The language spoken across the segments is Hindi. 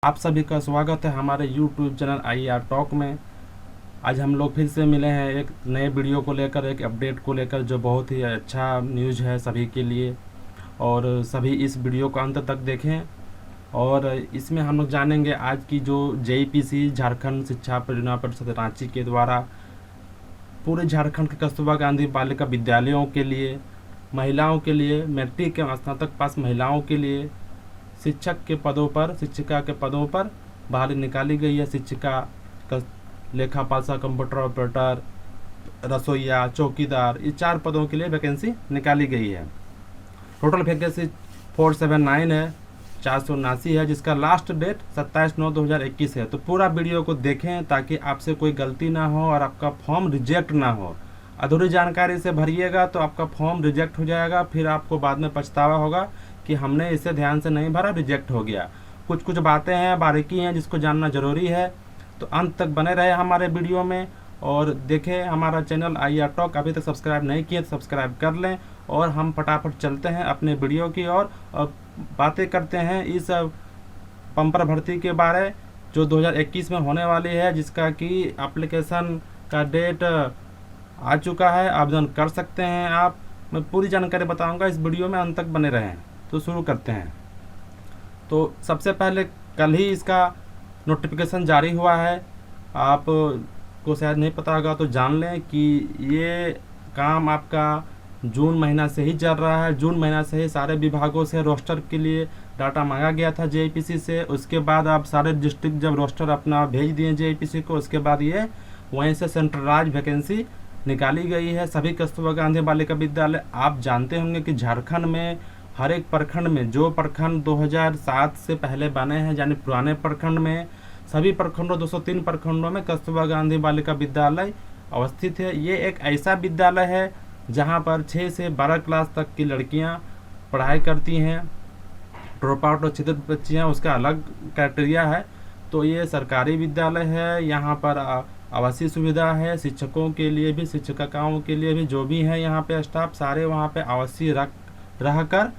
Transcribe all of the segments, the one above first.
आप सभी का स्वागत है हमारे YouTube चैनल IR टॉक में। आज हम लोग फिर से मिले हैं एक नए वीडियो को लेकर, एक अपडेट को लेकर, जो बहुत ही अच्छा न्यूज़ है सभी के लिए। और सभी इस वीडियो को अंत तक देखें। और इसमें हम लोग जानेंगे आज की जो JPC झारखंड शिक्षा परियोजना परिषद रांची के द्वारा पूरे झारखंड के कस्तूरबा गांधी बालिका विद्यालयों के लिए, महिलाओं के लिए, मैट्रिक एवं स्नातक पास महिलाओं के लिए शिक्षक के पदों पर, शिक्षिका के पदों पर बहाली निकाली गई है। शिक्षिका, लेखापाल, कंप्यूटर ऑपरेटर, रसोईया, चौकीदार, ये 4 पदों के लिए वैकेंसी निकाली गई है। टोटल वैकेंसी 479 है, 479 है, जिसका लास्ट डेट 27/9/2021 है। तो पूरा वीडियो को देखें ताकि आपसे कोई गलती ना हो और आपका फॉर्म रिजेक्ट ना हो। अधूरी जानकारी से भरिएगा तो आपका फॉर्म रिजेक्ट हो जाएगा, फिर आपको बाद में पछतावा होगा कि हमने इसे ध्यान से नहीं भरा, रिजेक्ट हो गया। कुछ कुछ बातें हैं, बारीकी हैं, जिसको जानना ज़रूरी है। तो अंत तक बने रहे हमारे वीडियो में और देखें हमारा चैनल IR टॉक। अभी तक सब्सक्राइब नहीं किए तो सब्सक्राइब कर लें और हम फटाफट चलते हैं अपने वीडियो की और बातें करते हैं इस पंपर भर्ती के बारे, जो 2021 में होने वाली है, जिसका कि एप्लीकेशन का डेट आ चुका है। आवेदन कर सकते हैं आप। मैं पूरी जानकारी बताऊंगा इस वीडियो में, अंत तक बने रहें। तो शुरू करते हैं। तो सबसे पहले कल ही इसका नोटिफिकेशन जारी हुआ है। आप को शायद नहीं पता होगा तो जान लें कि ये काम आपका जून महीना से ही चल रहा है। जून महीना से ही सारे विभागों से रोस्टर के लिए डाटा मांगा गया था JPC से। उसके बाद आप सारे डिस्ट्रिक्ट जब रोस्टर अपना भेज दिए JPC को, उसके बाद ये वहीं से सेंट्रलाइज वैकेंसी निकाली गई है सभी कस्तूरबा गांधी बालिका विद्यालय। आप जानते होंगे कि झारखंड में हर एक प्रखंड में, जो प्रखंड 2007 से पहले बने हैं, यानी पुराने प्रखंड में, सभी प्रखंडों 203 प्रखंडों में कस्तूरबा गांधी बालिका विद्यालय अवस्थित है। ये एक ऐसा विद्यालय है जहां पर 6 से 12 क्लास तक की लड़कियां पढ़ाई करती हैं। ड्रॉप आउट और छिद्रित बच्चियाँ, उसका अलग क्राइटेरिया है। तो ये सरकारी विद्यालय है। यहाँ पर आवासीय सुविधा है, शिक्षकों के लिए भी, शिक्षिकाओं के लिए भी, जो भी हैं यहाँ पे स्टाफ, सारे वहाँ पे आवासीय रहकर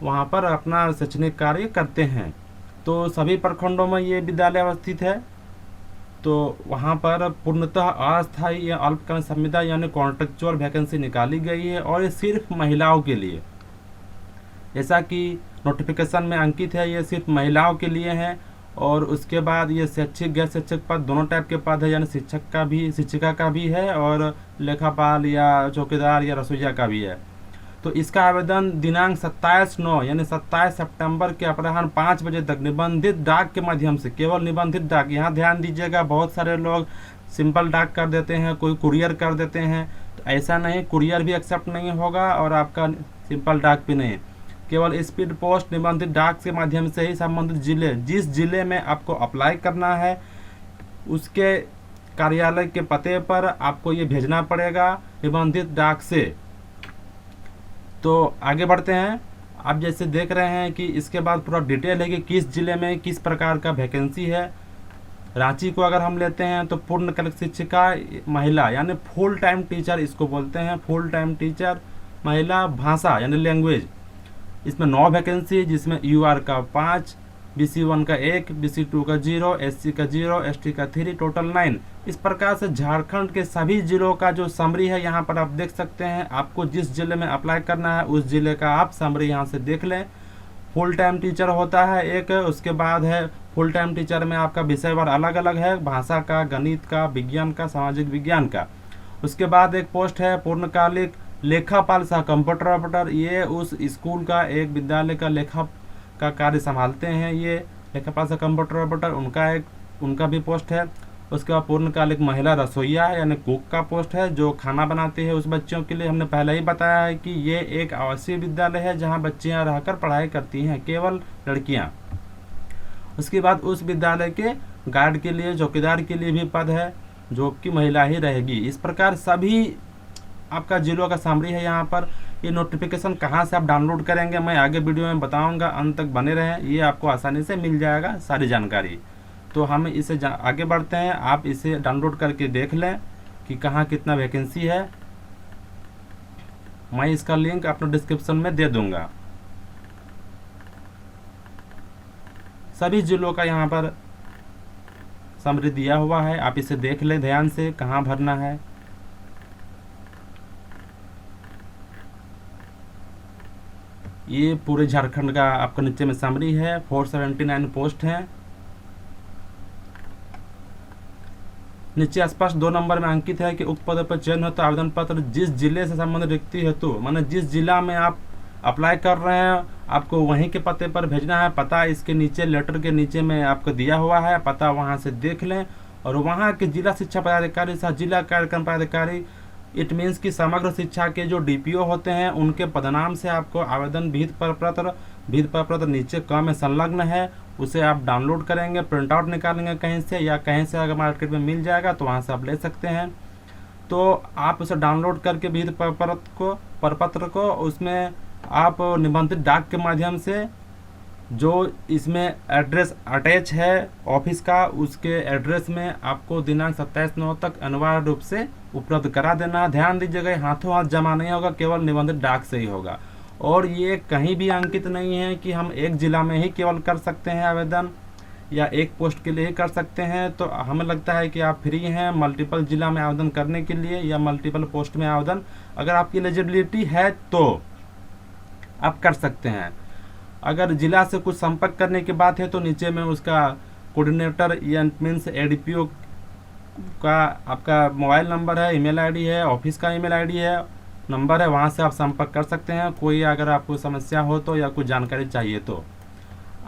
वहाँ पर अपना शैक्षणिक कार्य करते हैं। तो सभी प्रखंडों में ये विद्यालय अवस्थित है। तो वहाँ पर पूर्णतः अस्थायी या अल्पकालीन संविदा यानी कॉन्ट्रेक्चुअल वैकेंसी निकाली गई है और ये सिर्फ महिलाओं के लिए, जैसा कि नोटिफिकेशन में अंकित है, ये सिर्फ महिलाओं के लिए है। और उसके बाद ये शैक्षिक, गैर शैक्षिक पद दोनों टाइप के पद है, यानी शिक्षक का भी, शिक्षिका का भी है, और लेखापाल या चौकीदार या रसोईया का भी है। तो इसका आवेदन दिनांक 27/9 यानी 27 सितंबर के अपराह्न 5 बजे तक निबंधित डाक के माध्यम से, केवल निबंधित डाक, यहाँ ध्यान दीजिएगा, बहुत सारे लोग सिंपल डाक कर देते हैं, कोई कुरियर कर देते हैं। तो ऐसा नहीं, कुरियर भी एक्सेप्ट नहीं होगा और आपका सिंपल डाक भी नहीं। केवल स्पीड पोस्ट निबंधित डाक के माध्यम से ही संबंधित जिले, जिस जिले में आपको अप्लाई करना है उसके कार्यालय के पते पर आपको ये भेजना पड़ेगा निबंधित डाक से। तो आगे बढ़ते हैं। आप जैसे देख रहे हैं कि इसके बाद पूरा डिटेल है कि किस जिले में किस प्रकार का वैकेंसी है। रांची को अगर हम लेते हैं तो पूर्णकालिक शिक्षिका महिला यानी फुल टाइम टीचर इसको बोलते हैं, फुल टाइम टीचर महिला भाषा यानी लैंग्वेज, इसमें 9 वैकेंसी, जिसमें UR का 5, BC1 का 1, BC2 का 0, SC का 0, ST का 3, टोटल 9। इस प्रकार से झारखंड के सभी जिलों का जो समरी है यहाँ पर आप देख सकते हैं। आपको जिस जिले में अप्लाई करना है उस जिले का आप समरी यहाँ से देख लें। फुल टाइम टीचर होता है एक, उसके बाद है फुल टाइम टीचर में आपका विषयवार अलग अलग है, भाषा का, गणित का, विज्ञान का, सामाजिक विज्ञान का। उसके बाद एक पोस्ट है पूर्णकालिक लेखापाल सह कंप्यूटर ऑपरेटर। ये उस स्कूल का, एक विद्यालय का लेखा का कार्य संभालते हैं, ये लेखापाल सह कंप्यूटर ऑपरेटर, उनका भी पोस्ट है। उसके बाद पूर्णकालिक महिला रसोईया यानी कुक का पोस्ट है, जो खाना बनाती है उस बच्चों के लिए। हमने पहले ही बताया है कि ये एक आवासीय विद्यालय है जहाँ बच्चियाँ रहकर पढ़ाई करती हैं, केवल लड़कियाँ। उसके बाद उस विद्यालय के गार्ड के लिए, चौकीदार के लिए भी पद है, जो कि महिला ही रहेगी। इस प्रकार सभी आपका जिलों का समरी है यहाँ पर। ये नोटिफिकेशन कहाँ से आप डाउनलोड करेंगे मैं आगे वीडियो में बताऊंगा, अंत तक बने रहें, ये आपको आसानी से मिल जाएगा सारी जानकारी। तो हम इसे आगे बढ़ते हैं। आप इसे डाउनलोड करके देख लें कि कहाँ कितना वैकेंसी है। मैं इसका लिंक अपने डिस्क्रिप्शन में दे दूंगा। सभी जिलों का यहाँ पर समरी दिया हुआ है, आप इसे देख लें ध्यान से कहाँ भरना है। ये पूरे झारखंड का आपका नीचे में समरी है। 479 पोस्ट हैं। नीचे स्पष्ट 2 नंबर में अंकित है कि उक्त पद पर चयन हो तो आवेदन पत्र जिस जिले से संबंधित व्यक्ति हेतु, माने जिस जिला में आप अप्लाई कर रहे हैं आपको वहीं के पते पर भेजना है। पता इसके नीचे लेटर के नीचे में आपको दिया हुआ है, पता वहां से देख लें। और वहां के जिला शिक्षा पदाधिकारी सह जिला कार्यक्रम पदाधिकारी, इट मीन्स की समग्र शिक्षा के जो डीपीओ होते हैं उनके पदनाम से आपको आवेदन विहित प्रपत्र नीचे क में संलग्न है, उसे आप डाउनलोड करेंगे, प्रिंट आउट निकालेंगे कहीं से, या कहीं से अगर मार्केट में मिल जाएगा तो वहाँ से आप ले सकते हैं। तो आप उसे डाउनलोड करके विहित प्रपत्र को उसमें आप निबंधित डाक के माध्यम से जो इसमें एड्रेस अटैच है ऑफिस का, उसके एड्रेस में आपको दिनांक 27/9 तक अनिवार्य रूप से उपलब्ध करा देना। ध्यान दीजिएगा, हाथों हाथ जमा नहीं होगा, केवल निबंधित डाक से ही होगा। और ये कहीं भी अंकित नहीं है कि हम एक जिला में ही केवल कर सकते हैं आवेदन या एक पोस्ट के लिए ही कर सकते हैं। तो हमें लगता है कि आप फ्री हैं मल्टीपल जिला में आवेदन करने के लिए या मल्टीपल पोस्ट में आवेदन, अगर आपकी एलिजिबिलिटी है तो आप कर सकते हैं। अगर जिला से कुछ संपर्क करने की बात है तो नीचे में उसका कोऑर्डिनेटर या मीन्स एडीपीओ का आपका मोबाइल नंबर है, ईमेल आईडी है, ऑफिस का ईमेल आईडी है, नंबर है, वहाँ से आप संपर्क कर सकते हैं कोई अगर आपको समस्या हो तो या कुछ जानकारी चाहिए तो।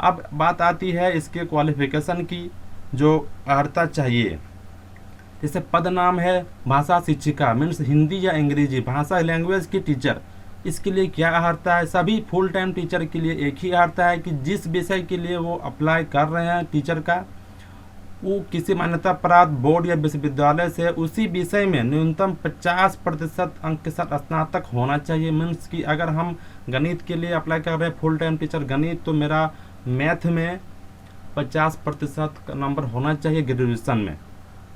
अब बात आती है इसके क्वालिफिकेशन की, जो अर्हता चाहिए। जैसे पद नाम है भाषा शिक्षिका, मीन्स हिंदी या अंग्रेजी भाषा लैंग्वेज की टीचर, इसके लिए क्या अर्हता है? सभी फुल टाइम टीचर के लिए एक ही अर्हता है कि जिस विषय के लिए वो अप्लाई कर रहे हैं टीचर का, वो किसी मान्यता प्राप्त बोर्ड या विश्वविद्यालय से उसी विषय में न्यूनतम 50% अंक के साथ स्नातक होना चाहिए। मीन्स कि अगर हम गणित के लिए अप्लाई कर रहे हैं फुल टाइम टीचर गणित, तो मेरा मैथ में 50% का नंबर होना चाहिए ग्रेजुएशन में।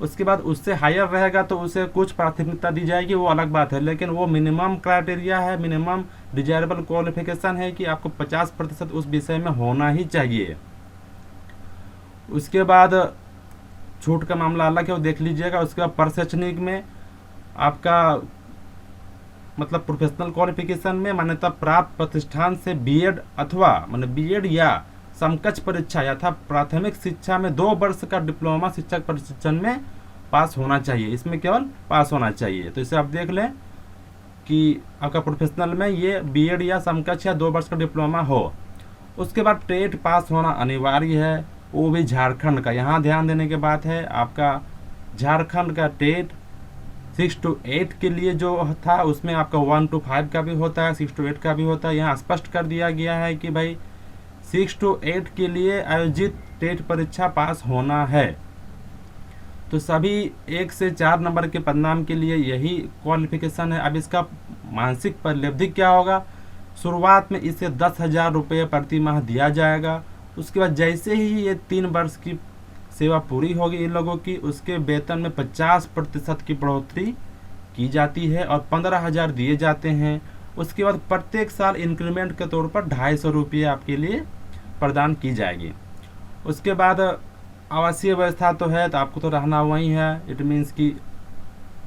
उसके बाद उससे हायर रहेगा तो उसे कुछ प्राथमिकता दी जाएगी, वो अलग बात है, लेकिन वो मिनिमम क्राइटेरिया है, मिनिमम डिजायरेबल क्वालिफिकेशन है कि आपको 50% उस विषय में होना ही चाहिए। उसके बाद छूट का मामला अलग है, वो देख लीजिएगा। उसके बाद प्रशैक्षणिक में आपका मतलब प्रोफेशनल क्वालिफिकेशन में मान्यता प्राप्त प्रतिष्ठान से बीएड अथवा माने बीएड या समकक्ष परीक्षा या प्राथमिक शिक्षा में 2 वर्ष का डिप्लोमा शिक्षक प्रशिक्षण में पास होना चाहिए। इसमें केवल पास होना चाहिए। तो इसे आप देख लें कि आपका प्रोफेशनल में ये बीएड या समकक्ष या 2 वर्ष का डिप्लोमा हो। उसके बाद टेट पास होना अनिवार्य है, वो भी झारखंड का। यहाँ ध्यान देने की बात है, आपका झारखंड का टेट 6 to 8 के लिए जो था उसमें आपका 1 to 5 का भी होता है, 6 to 8 का भी होता है। यहाँ स्पष्ट कर दिया गया है कि भाई 6 to 8 के लिए आयोजित टेट परीक्षा पास होना है। तो सभी 1 से 4 नंबर के पदनाम के लिए यही क्वालिफिकेशन है। अब इसका मासिक परिलब्धि क्या होगा? शुरुआत में इसे 10,000 रुपये प्रति माह दिया जाएगा। उसके बाद जैसे ही ये 3 वर्ष की सेवा पूरी होगी इन लोगों की, उसके वेतन में 50% की बढ़ोतरी की जाती है और 15,000 दिए जाते हैं। उसके बाद प्रत्येक साल इंक्रीमेंट के तौर पर 250 रुपये आपके लिए प्रदान की जाएगी। उसके बाद आवासीय व्यवस्था तो है, तो आपको तो रहना वहीं है, इट मीन्स कि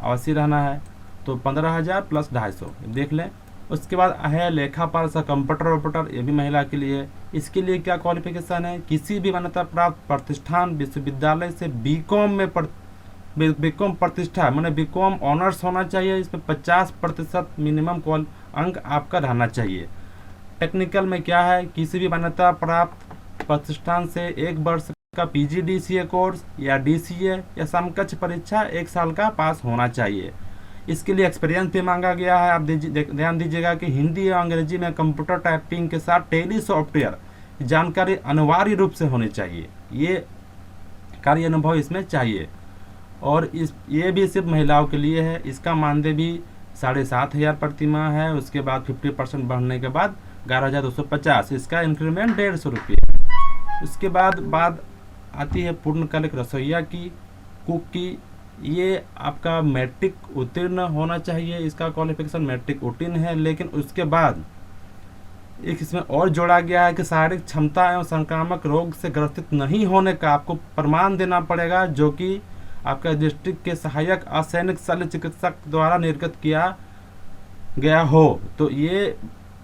आवासीय रहना है, तो 15,000 प्लस 250 देख लें। उसके बाद है लेखापाल सा कंप्यूटर ऑपरेटर, ये भी महिला के लिए। इसके लिए क्या क्वालिफिकेशन है? किसी भी मान्यता प्राप्त प्रतिष्ठान विश्वविद्यालय से बीकॉम में बीकॉम प्रतिष्ठा माने बीकॉम ऑनर्स होना चाहिए। इसमें 50% मिनिमम अंक आपका रहना चाहिए। टेक्निकल में क्या है? किसी भी मान्यता प्राप्त प्रतिष्ठान से 1 वर्ष का पीजीडीसीए कोर्स या डीसीए या समकक्ष परीक्षा 1 साल का पास होना चाहिए। इसके लिए एक्सपीरियंस भी मांगा गया है। आप ध्यान दीजिएगा कि हिंदी या अंग्रेजी में कंप्यूटर टाइपिंग के साथ टेली सॉफ्टवेयर जानकारी अनिवार्य रूप से होनी चाहिए। ये कार्य अनुभव इसमें चाहिए। और ये भी सिर्फ महिलाओं के लिए है। इसका मानदेय भी 7,500 प्रति माह है। उसके बाद 50% बढ़ने के बाद 11,250। इसका इंक्रीमेंट 150 रुपये। उसके बाद बात आती है पूर्णकालिक रसोइया की, कुक की। ये आपका मैट्रिक उत्तीर्ण होना चाहिए। इसका क्वालिफिकेशन मैट्रिक उत्तीर्ण है, लेकिन उसके बाद एक इसमें और जोड़ा गया है कि शारीरिक क्षमता एवं संक्रामक रोग से ग्रसित नहीं होने का आपको प्रमाण देना पड़ेगा, जो कि आपका डिस्ट्रिक्ट के सहायक असैनिक शल्य चिकित्सक द्वारा निर्गत किया गया हो। तो ये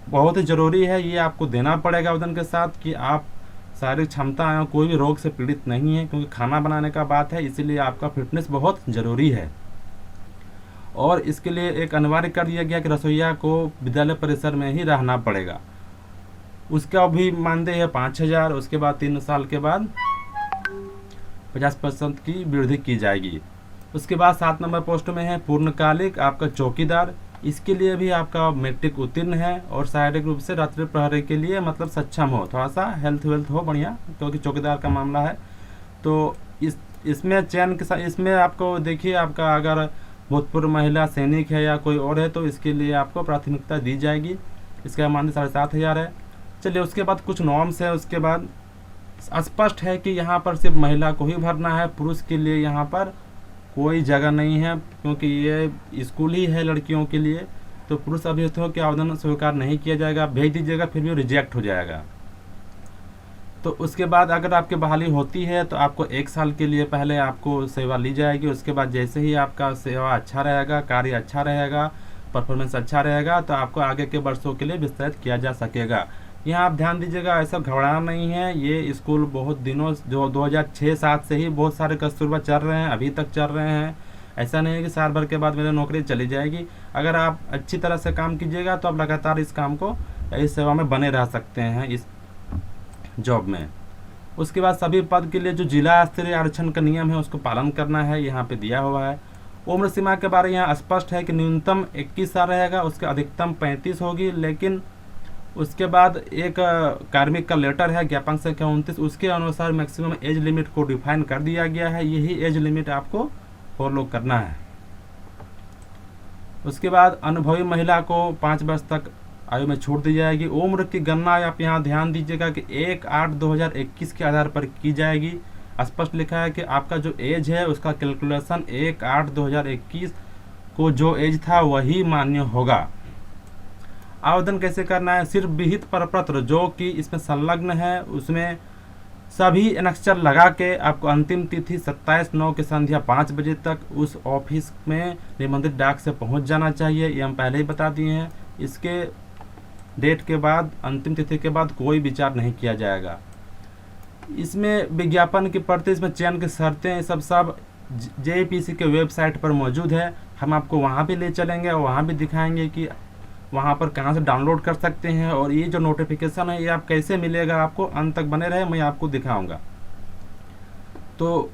बहुत ही ज़रूरी है, ये आपको देना पड़ेगा आवेदन के साथ कि आप शारीरिक क्षमता एवं कोई भी रोग से पीड़ित नहीं है, क्योंकि खाना बनाने का बात है, इसीलिए आपका फिटनेस बहुत ज़रूरी है। और इसके लिए एक अनिवार्य कर दिया गया कि रसोइया को विद्यालय परिसर में ही रहना पड़ेगा। उसका भी मानदेय है 5,000। उसके बाद 3 साल के बाद 50% की वृद्धि की जाएगी। उसके बाद 7 नंबर पोस्ट में है पूर्णकालिक आपका चौकीदार। इसके लिए भी आपका मैट्रिक उत्तीर्ण है और शारीरिक रूप से रात्रि प्रहरी के लिए मतलब सक्षम हो, थोड़ा सा हेल्थ वेल्थ हो बढ़िया, क्योंकि चौकीदार का मामला है। तो इसमें चयन के साथ इसमें आपको देखिए, आपका अगर भूतपूर्व महिला सैनिक है या कोई और है तो इसके लिए आपको प्राथमिकता दी जाएगी। इसका मानदेय 7,500 है। चलिए, उसके बाद कुछ नॉर्म्स है। उसके बाद स्पष्ट है कि यहाँ पर सिर्फ महिला को ही भरना है, पुरुष के लिए यहाँ पर कोई जगह नहीं है, क्योंकि ये स्कूल ही है लड़कियों के लिए। तो पुरुष अभ्यर्थियों के आवेदन स्वीकार नहीं किया जाएगा, भेज दीजिएगा, फिर भी रिजेक्ट हो जाएगा। तो उसके बाद अगर आपकी बहाली होती है तो आपको 1 साल के लिए पहले आपको सेवा ली जाएगी। उसके बाद जैसे ही आपका सेवा अच्छा रहेगा, कार्य अच्छा रहेगा, परफॉर्मेंस अच्छा रहेगा, तो आपको आगे के वर्षों के लिए विस्तारित किया जा सकेगा। यहाँ आप ध्यान दीजिएगा, ऐसा घबराना नहीं है। ये स्कूल बहुत दिनों जो 2006-7 से ही बहुत सारे कस्तूरबा चल रहे हैं, अभी तक चल रहे हैं। ऐसा नहीं है कि साल भर के बाद मेरी नौकरी चली जाएगी। अगर आप अच्छी तरह से काम कीजिएगा तो आप लगातार इस काम को, इस सेवा में बने रह सकते हैं, इस जॉब में। उसके बाद सभी पद के लिए जो जिला स्तरीय आरक्षण का नियम है उसको पालन करना है, यहाँ पे दिया हुआ है। उम्र सीमा के बारे में यहाँ स्पष्ट है कि न्यूनतम 21 साल रहेगा, उसके अधिकतम 35 होगी। लेकिन उसके बाद एक कार्मिक का लेटर है ज्ञापन संख्या 29, उसके अनुसार मैक्सिमम एज लिमिट को डिफाइन कर दिया गया है। यही एज लिमिट आपको फॉलो करना है। उसके बाद अनुभवी महिला को 5 वर्ष तक आयु में छूट दी जाएगी। उम्र की गणना आप यहाँ ध्यान दीजिएगा कि 1/8/2021 के आधार पर की जाएगी। स्पष्ट लिखा है कि आपका जो एज है उसका कैलकुलेशन 1/8/2021 को जो एज था वही मान्य होगा। आवेदन कैसे करना है? सिर्फ विहित प्रपत्र जो कि इसमें संलग्न है उसमें सभी एनेक्चर लगा के आपको अंतिम तिथि 27/9 की संध्या 5 बजे तक उस ऑफिस में निबंधित डाक से पहुंच जाना चाहिए। ये हम पहले ही बता दिए हैं। इसके डेट के बाद, अंतिम तिथि के बाद कोई विचार नहीं किया जाएगा। इसमें विज्ञापन की प्रति, इसमें चयन की शर्तें, सब जेपीसी के वेबसाइट पर मौजूद है। हम आपको वहाँ भी ले चलेंगे और वहाँ भी दिखाएंगे कि वहाँ पर कहाँ से डाउनलोड कर सकते हैं और ये जो नोटिफिकेशन है ये आप कैसे मिलेगा। आपको अंत तक बने रहे, मैं आपको दिखाऊंगा। तो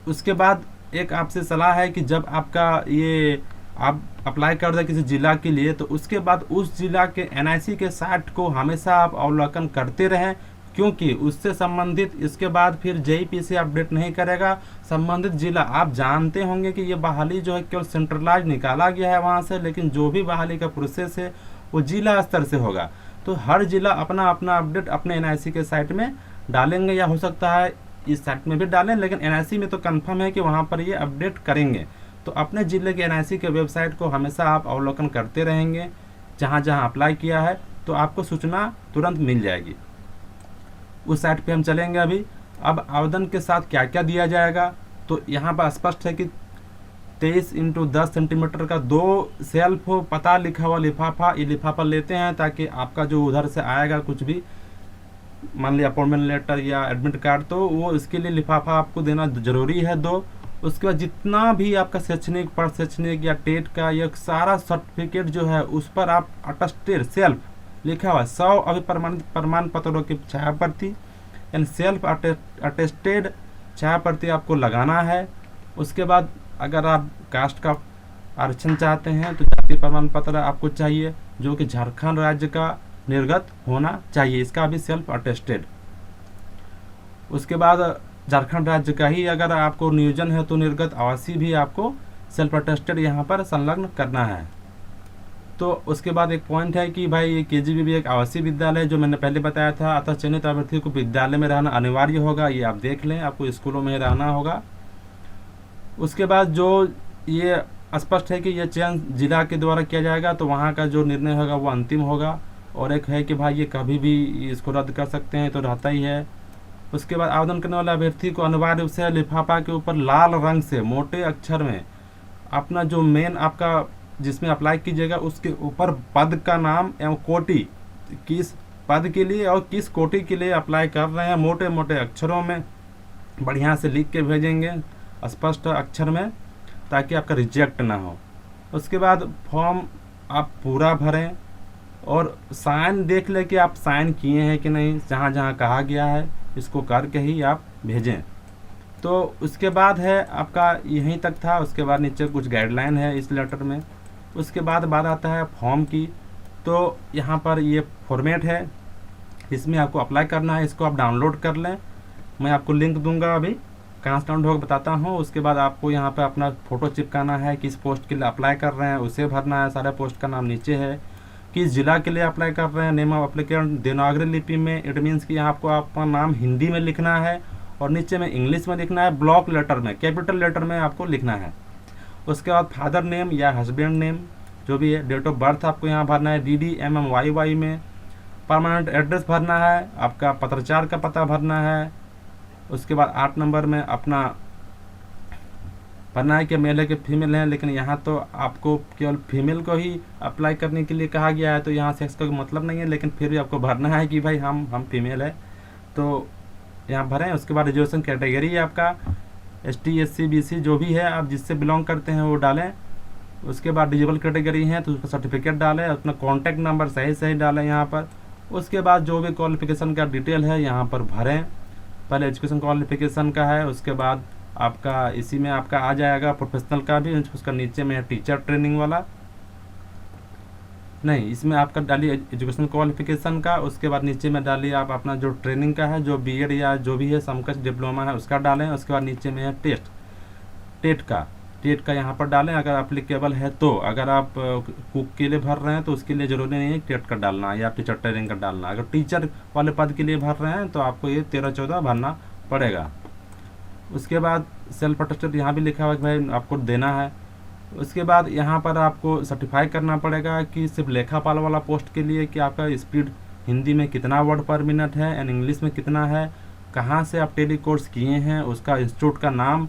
उसके बाद एक आपसे सलाह है कि जब आपका ये आप अप्लाई कर दें किसी ज़िला के लिए, तो उसके बाद उस ज़िला के एनआईसी के साइट को हमेशा आप अवलोकन करते रहें, क्योंकि उससे संबंधित इसके बाद फिर जेईपीसी अपडेट नहीं करेगा। संबंधित जिला, आप जानते होंगे कि ये बहाली जो है केवल सेंट्रलाइज निकाला गया है वहाँ से, लेकिन जो भी बहाली का प्रोसेस है वो जिला स्तर से होगा। तो हर जिला अपना अपना अपडेट अपने एनआईसी के साइट में डालेंगे, या हो सकता है इस साइट में भी डालें, लेकिन एनआईसी में तो कंफर्म है कि वहाँ पर ये अपडेट करेंगे। तो अपने ज़िले के एनआईसी के वेबसाइट को हमेशा आप अवलोकन करते रहेंगे। जहाँ जहाँ अप्लाई किया है तो आपको सूचना तुरंत मिल जाएगी। उस साइट पे हम चलेंगे अभी। अब आवेदन के साथ क्या क्या दिया जाएगा, तो यहाँ पर स्पष्ट है कि 23x10 सेंटीमीटर का 2 सेल्फ पता लिखा हुआ लिफाफा, ये लिफाफा लेते हैं ताकि आपका जो उधर से आएगा कुछ भी, मान लिया अपॉइंटमेंट लेटर या एडमिट कार्ड, तो वो इसके लिए लिफाफा आपको देना ज़रूरी है 2। उसके बाद जितना भी आपका शैक्षणिक, पर शैक्षणिक या टेट का ये सारा सर्टिफिकेट जो है उस पर आप अटेस्टेड सेल्फ लिखा हुआ 100 अभी प्रमाण पत्रों की छाया प्रति यानी सेल्फ अटेस्टेड छाया प्रति आपको लगाना है। उसके बाद अगर आप कास्ट का आरक्षण चाहते हैं तो जाति प्रमाण पत्र आपको चाहिए, जो कि झारखंड राज्य का निर्गत होना चाहिए, इसका भी सेल्फ अटेस्टेड। उसके बाद झारखंड राज्य का ही अगर आपको नियोजन है तो निर्गत आवासीय भी आपको सेल्फ अटेस्टेड यहाँ पर संलग्न करना है। तो उसके बाद एक पॉइंट है कि भाई ये केजीबी भी एक आवासीय विद्यालय है, जो मैंने पहले बताया था। अतः चयनित अभ्यर्थी को विद्यालय में रहना अनिवार्य होगा, ये आप देख लें, आपको स्कूलों में रहना होगा। उसके बाद जो ये स्पष्ट है कि यह चयन जिला के द्वारा किया जाएगा, तो वहाँ का जो निर्णय होगा वो अंतिम होगा। और एक है कि भाई ये कभी भी इसको रद्द कर सकते हैं, तो रहता ही है। उसके बाद आवेदन करने वाले अभ्यर्थी को अनिवार्य रूप से लिफाफा के ऊपर लाल रंग से मोटे अक्षर में अपना जो मेन आपका जिसमें अप्लाई कीजिएगा उसके ऊपर पद का नाम एवं कोटि, किस पद के लिए और किस कोटि के लिए अप्लाई कर रहे हैं, मोटे मोटे अक्षरों में बढ़िया से लिख के भेजेंगे स्पष्ट अक्षर में, ताकि आपका रिजेक्ट ना हो। उसके बाद फॉर्म आप पूरा भरें और साइन देख लें कि आप साइन किए हैं कि नहीं, जहाँ जहाँ कहा गया है इसको करके ही आप भेजें। तो उसके बाद है आपका यहीं तक था। उसके बाद नीचे कुछ गाइडलाइन है इस लेटर में। उसके बाद बात आता है फॉर्म की। तो यहाँ पर ये फॉर्मेट है, इसमें आपको अप्लाई करना है। इसको आप डाउनलोड कर लें, मैं आपको लिंक दूंगा, अभी कहाँ से डाउनलोड होकर बताता हूँ। उसके बाद आपको यहाँ पे अपना फ़ोटो चिपकाना है, किस पोस्ट के लिए अप्लाई कर रहे हैं उसे भरना है, सारे पोस्ट का नाम नीचे है, किस जिला के लिए अप्लाई कर रहे हैं, नेम ऑफ एप्लीकेंट देवनागरी लिपि में, इट मीन्स कि यहाँ आपको आपका नाम हिंदी में लिखना है और नीचे में इंग्लिश में लिखना है, ब्लॉक लेटर में कैपिटल लेटर में आपको लिखना है। उसके बाद फादर नेम या हस्बैंड नेम जो भी है, डेट ऑफ बर्थ आपको यहाँ भरना है DDMMYY में, परमानेंट एड्रेस भरना है, आपका पत्राचार का पता भरना है। उसके बाद 8 नंबर में अपना भरना है कि मेल है कि फीमेल है, लेकिन यहाँ तो आपको केवल फीमेल को ही अप्लाई करने के लिए कहा गया है, तो यहाँ सेक्स का मतलब नहीं है, लेकिन फिर भी आपको भरना है कि भाई हम फीमेल है, तो यहाँ भरें। उसके बाद रिजर्वेशन कैटेगरी है आपका ST SC BC जो भी है, आप जिससे बिलोंग करते हैं वो डालें। उसके बाद डिजेबल कैटेगरी है तो उसका सर्टिफिकेट डालें, अपना कॉन्टैक्ट नंबर सही डालें यहाँ पर। उसके बाद जो भी क्वालिफिकेशन का डिटेल है यहाँ पर भरें। पहले एजुकेशन क्वालिफिकेशन का है, उसके बाद आपका इसी में आपका आ जाएगा प्रोफेशनल का भी, उसका नीचे में है टीचर ट्रेनिंग वाला, नहीं इसमें आपका डालिए एजुकेशन क्वालिफिकेशन का। उसके बाद नीचे में डालिए आप अपना जो ट्रेनिंग का है, जो BEd या जो भी है समकक्ष डिप्लोमा है उसका डालें। उसके बाद नीचे में है टेट का यहाँ पर डालें अगर अप्लीकेबल है तो। अगर आप कुक के लिए भर रहे हैं तो उसके लिए ज़रूरी नहीं है टेट का डालना या टीचर ट्रेनिंग का डालना। अगर टीचर वाले पद के लिए भर रहे हैं तो आपको ये 13-14 भरना पड़ेगा। उसके बाद सेल्फ अटेस्टेड यहाँ भी लिखा हुआ है कि भाई आपको देना है। उसके बाद यहाँ पर आपको सर्टिफाई करना पड़ेगा कि सिर्फ लेखापाल वाला पोस्ट के लिए कि आपका स्पीड हिंदी में कितना वर्ड पर मिनट है एंड इंग्लिश में कितना है, कहाँ से आप टेली कोर्स किए हैं, उसका इंस्टीट्यूट का नाम।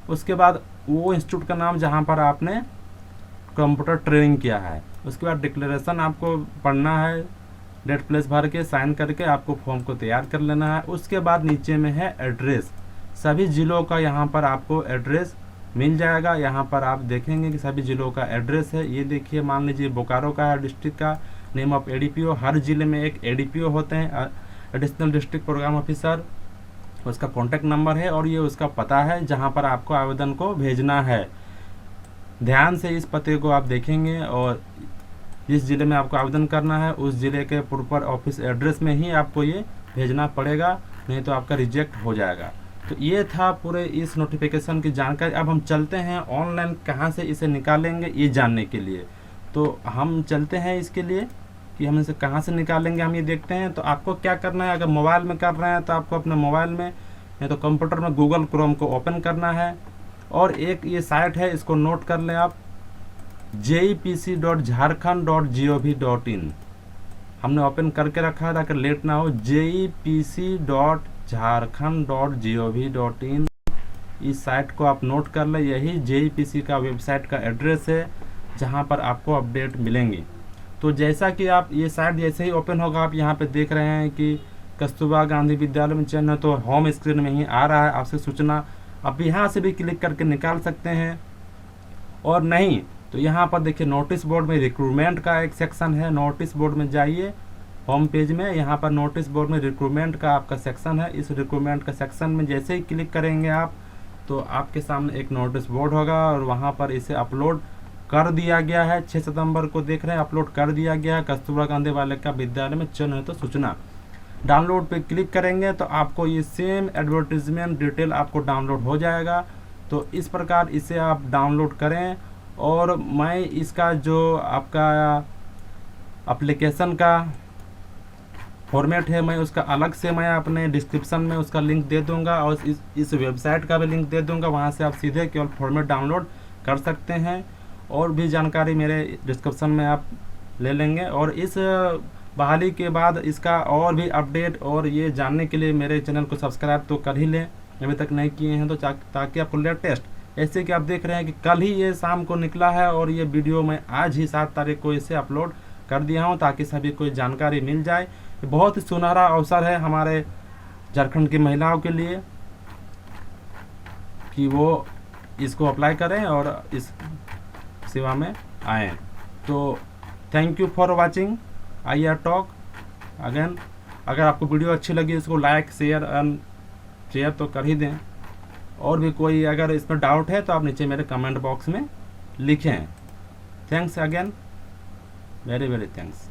उसके बाद वो इंस्टीट्यूट का नाम जहाँ पर आपने कंप्यूटर ट्रेनिंग किया है। उसके बाद डिक्लेरेशन आपको पढ़ना है, डेट प्लेस भर के साइन करके आपको फॉर्म को तैयार कर लेना है। उसके बाद नीचे में है एड्रेस, सभी ज़िलों का यहाँ पर आपको एड्रेस मिल जाएगा। यहाँ पर आप देखेंगे कि सभी ज़िलों का एड्रेस है। ये देखिए, मान लीजिए बोकारो का है डिस्ट्रिक्ट का, नेम ऑफ ADPO, हर ज़िले में एक ADPO होते हैं, एडिशनल डिस्ट्रिक्ट प्रोग्राम ऑफिसर, उसका कॉन्टैक्ट नंबर है और ये उसका पता है जहाँ पर आपको आवेदन को भेजना है। ध्यान से इस पते को आप देखेंगे और जिस ज़िले में आपको आवेदन करना है उस ज़िले के प्रॉपर ऑफिस एड्रेस में ही आपको ये भेजना पड़ेगा, नहीं तो आपका रिजेक्ट हो जाएगा। तो ये था पूरे इस नोटिफिकेशन की जानकारी। अब हम चलते हैं ऑनलाइन कहाँ से इसे निकालेंगे ये जानने के लिए। तो हम चलते हैं इसके लिए कि हम इसे कहाँ से निकालेंगे, हम ये देखते हैं। तो आपको क्या करना है, अगर मोबाइल में कर रहे हैं तो आपको अपने मोबाइल में या तो कंप्यूटर में गूगल क्रोम को ओपन करना है और एक ये साइट है, इसको नोट कर लें आप, jepc.jharkhand.gov.in। हमने ओपन करके रखा है ताकि लेट ना हो। jepc.jharkhand.gov.in इस साइट को आप नोट कर लें। यही JEPC का वेबसाइट का एड्रेस है जहां पर आपको अपडेट मिलेंगी। तो जैसा कि आप ये साइट जैसे ही ओपन होगा, आप यहाँ पे देख रहे हैं कि कस्तूरबा गांधी विद्यालय में चयन है, तो होम स्क्रीन में ही आ रहा है आपसे सूचना। आप यहाँ से भी क्लिक करके निकाल सकते हैं, और नहीं तो यहाँ पर देखिए नोटिस बोर्ड में रिक्रूटमेंट का एक सेक्शन है। नोटिस बोर्ड में जाइए होम पेज में, यहाँ पर नोटिस बोर्ड में रिक्रूटमेंट का आपका सेक्शन है। इस रिक्रूटमेंट का सेक्शन में जैसे ही क्लिक करेंगे आप, तो आपके सामने एक नोटिस बोर्ड होगा और वहाँ पर इसे अपलोड कर दिया गया है। 6 सितंबर को देख रहे हैं, अपलोड कर दिया गया है। कस्तूरबा गांधी बालिका विद्यालय में चयन है तो सूचना। डाउनलोड पे क्लिक करेंगे तो आपको ये सेम एडवर्टीजमेंट डिटेल आपको डाउनलोड हो जाएगा। तो इस प्रकार इसे आप डाउनलोड करें, और मैं इसका जो आपका एप्लीकेशन का फॉर्मेट है मैं उसका अलग से मैं अपने डिस्क्रिप्शन में उसका लिंक दे दूंगा, और इस वेबसाइट का भी लिंक दे दूंगा। वहाँ से आप सीधे केवल फॉर्मेट डाउनलोड कर सकते हैं, और भी जानकारी मेरे डिस्क्रिप्शन में आप ले लेंगे। और इस बहाली के बाद इसका और भी अपडेट और ये जानने के लिए मेरे चैनल को सब्सक्राइब तो कर ही लें अभी तक नहीं किए हैं तो, ताकि आपको लेटेस्ट ऐसे कि आप देख रहे हैं कि कल ही ये शाम को निकला है और ये वीडियो मैं आज ही 7 तारीख को इसे अपलोड कर दिया हूँ ताकि सभी को जानकारी मिल जाए। बहुत ही सुनहरा अवसर है हमारे झारखंड की महिलाओं के लिए कि वो इसको अप्लाई करें और इस सेवा में आएँ। तो thank you for watching IR talk again. अगर आपको वीडियो अच्छी लगी इसको लाइक शेयर तो कर ही दें। और भी कोई अगर इसमें डाउट है तो आप नीचे मेरे कमेंट बॉक्स में लिखें। Thanks again, very very thanks.